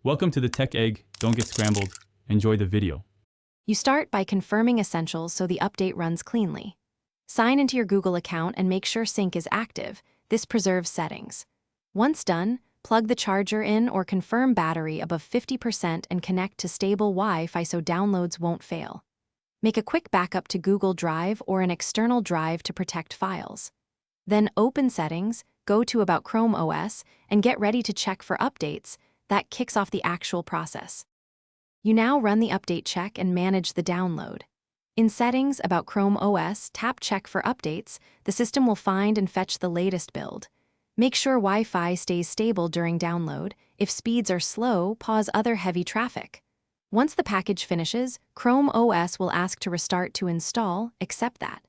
Welcome to the Tech Egg. Don't get scrambled. Enjoy the video. You start by confirming essentials so the update runs cleanly. Sign into your Google account and make sure sync is active. This preserves settings. Once done, plug the charger in or confirm battery above 50% and connect to stable Wi-Fi so downloads won't fail. Make a quick backup to Google Drive or an external drive to protect files. Then open Settings, go to About Chrome OS, and get ready to check for updates. That kicks off the actual process. You now run the update check and manage the download. In Settings, About Chrome OS, tap Check for Updates. The system will find and fetch the latest build. Make sure Wi-Fi stays stable during download. If speeds are slow, pause other heavy traffic. Once the package finishes, Chrome OS will ask to restart to install. Accept that.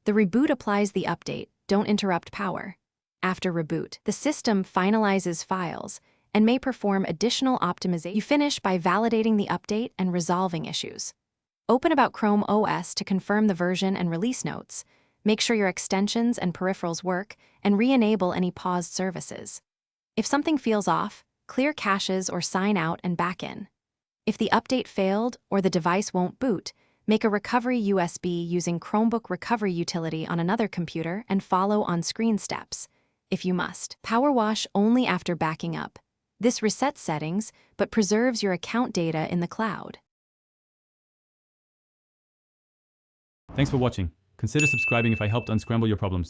The reboot applies the update. Don't interrupt power. After reboot, the system finalizes files and may perform additional optimization. You finish by validating the update and resolving issues. Open About Chrome OS to confirm the version and release notes. Make sure your extensions and peripherals work, and re-enable any paused services. If something feels off, clear caches or sign out and back in. If the update failed or the device won't boot, make a recovery USB using Chromebook recovery utility on another computer and follow on-screen steps. If you must, power wash only after backing up. This resets settings, but preserves your account data in the cloud. Thanks for watching. Consider subscribing if I helped unscramble your problems.